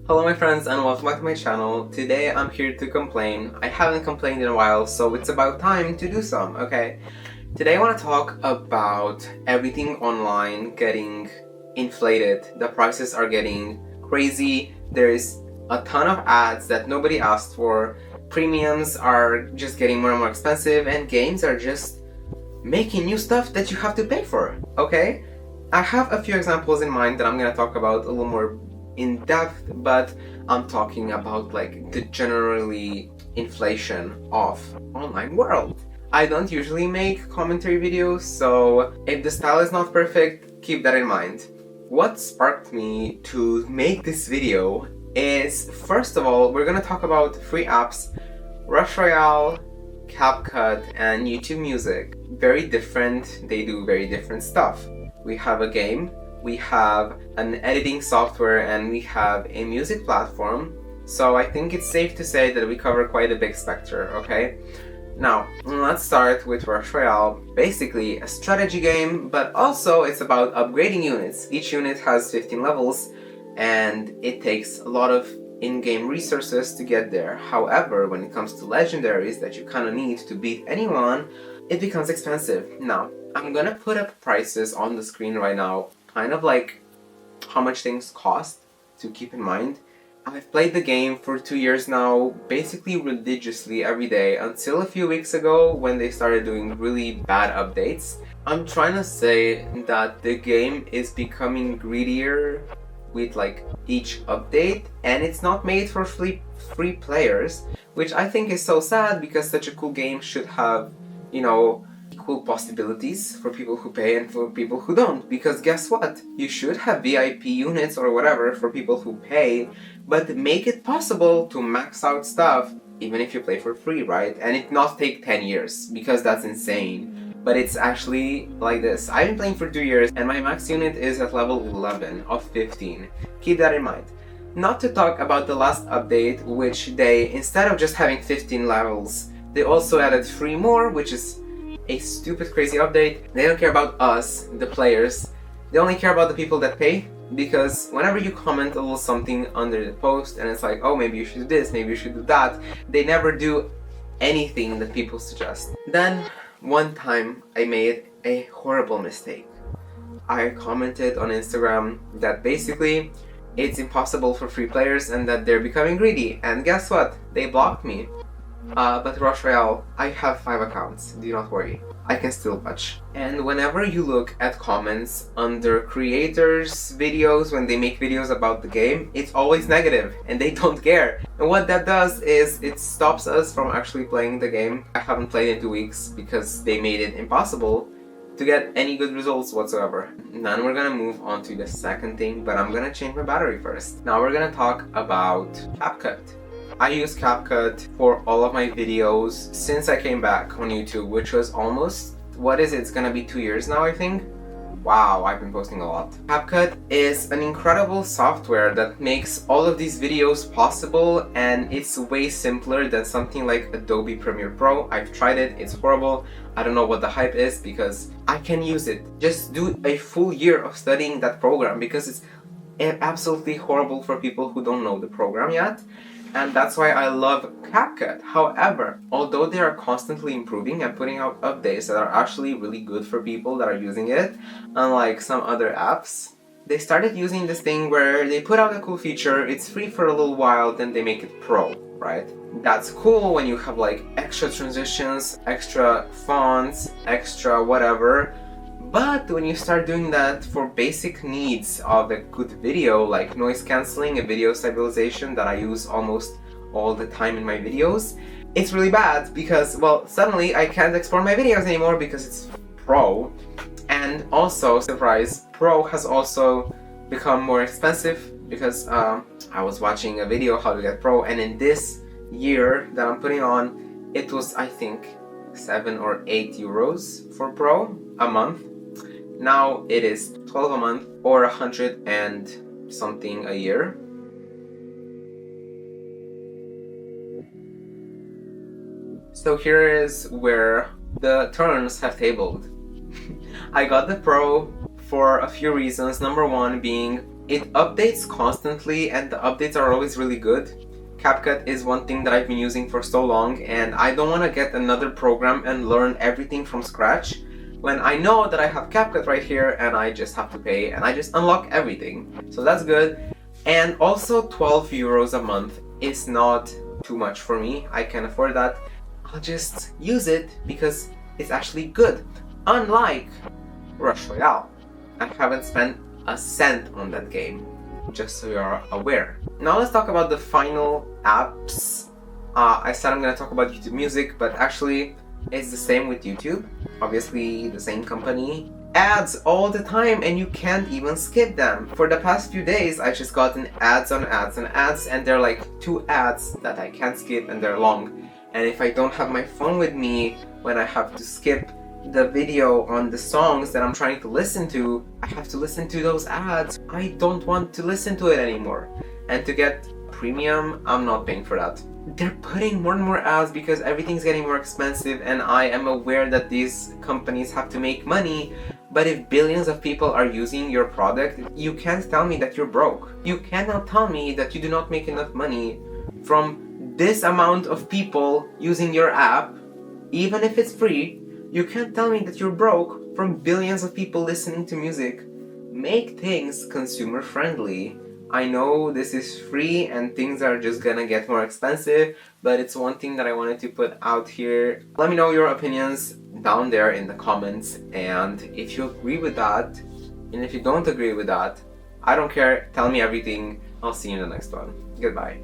Hello my friends and welcome back to my channel. Today I'm here to complain. I haven't complained in a while, so it's about time to do some, okay? Today I want to talk about everything online getting inflated. The prices are getting crazy. There's a ton of ads that nobody asked for. Premiums are just getting more and more expensive, and games are just making new stuff that you have to pay for, okay? I have a few examples in mind that I'm going to talk about a little more in depth, but I'm talking about like the generally inflation of online world. I don't usually make commentary videos, so if the style is not perfect, keep that in mind. What sparked me to make this video is, first of all, we're gonna talk about free apps, Rush Royale, CapCut, and YouTube Music. Very different, they do very different stuff. We have a game, we have an editing software, and we have a music platform. So I think it's safe to say that we cover quite a big spectrum, okay? Now, let's start with Rush Royale. Basically a strategy game, but also it's about upgrading units. Each unit has 15 levels, and it takes a lot of in-game resources to get there. However, when it comes to legendaries that you kind of need to beat anyone, it becomes expensive. Now, I'm gonna put up prices on the screen right now, kind of like how much things cost to keep in mind. I've played the game for 2 years now, basically religiously every day, until a few weeks ago when they started doing really bad updates. I'm trying to say that the game is becoming greedier with like each update, and it's not made for free players, which I think is so sad because such a cool game should have, you know, equal possibilities for people who pay and for people who don't. Because guess what? You should have VIP units or whatever for people who pay, but make it possible to max out stuff even if you play for free, right? And it not take 10 years, because that's insane. But it's actually like this. I've been playing for 2 years and my max unit is at level 11 of 15. Keep that in mind. Not to talk about the last update, which they, instead of just having 15 levels, they also added 3 more, which is a stupid, crazy update. They don't care about us, the players. They only care about the people that pay, because whenever you comment a little something under the post and it's like, oh, maybe you should do this, maybe you should do that, they never do anything that people suggest. Then, one time I made a horrible mistake. I commented on Instagram that basically it's impossible for free players and that they're becoming greedy, and guess what? They blocked me. But Rush Royale, I have 5 accounts, do not worry. I can still watch. And whenever you look at comments under creators' videos when they make videos about the game, it's always negative and they don't care. And what that does is it stops us from actually playing the game. I haven't played in 2 weeks because they made it impossible to get any good results whatsoever. Then we're gonna move on to the second thing, but I'm gonna change my battery first. Now we're gonna talk about CapCut. I use CapCut for all of my videos since I came back on YouTube, which was almost, what is it? It's gonna be 2 years now, I think. Wow, I've been posting a lot. CapCut is an incredible software that makes all of these videos possible, and it's way simpler than something like Adobe Premiere Pro. I've tried it, it's horrible. I don't know what the hype is because I can use it. Just do a full year of studying that program because it's absolutely horrible for people who don't know the program yet. And that's why I love CapCut. However, although they are constantly improving and putting out updates that are actually really good for people that are using it, unlike some other apps, they started using this thing where they put out a cool feature, it's free for a little while, then they make it pro, right? That's cool when you have like extra transitions, extra fonts, extra whatever. But when you start doing that for basic needs of a good video, like noise cancelling and video stabilization that I use almost all the time in my videos, it's really bad because, well, suddenly I can't export my videos anymore because it's Pro. And also, surprise, Pro has also become more expensive because I was watching a video how to get Pro, and in this year that I'm putting on, it was, I think, 7 or 8 euros for Pro a month. Now it is 12 a month or 100 and something a year. So here is where the turns have tabled. I got the Pro for a few reasons. Number one being It updates constantly and the updates are always really good. CapCut is one thing that I've been using for so long, and I don't want to get another program and learn everything from scratch when I know that I have CapCut right here and I just have to pay and I just unlock everything. So that's good. And also 12 euros a month is not too much for me. I can afford that. I'll just use it because it's actually good. Unlike Rush Royale, I haven't spent a cent on that game, just so you're aware. Now let's talk about the final apps. I said I'm gonna talk about YouTube Music, but actually it's the same with YouTube. Obviously the same company. Ads all the time and you can't even skip them. For the past few days I just gotten ads on ads on ads, and they're like 2 ads that I can't skip and they're long. And if I don't have my phone with me when I have to skip the video on the songs that I'm trying to listen to, I have to listen to those ads. I don't want to listen to it anymore. And to get premium, I'm not paying for that. They're putting more and more ads because everything's getting more expensive, and I am aware that these companies have to make money, but if billions of people are using your product, you can't tell me that you're broke. You cannot tell me that you do not make enough money from this amount of people using your app, even if it's free. You can't tell me that you're broke from billions of people listening to music. Make things consumer friendly. I know this is free and things are just gonna get more expensive, but it's one thing that I wanted to put out here. Let me know your opinions down there in the comments, and if you agree with that, and if you don't agree with that, I don't care, tell me everything. I'll see you in the next one. Goodbye.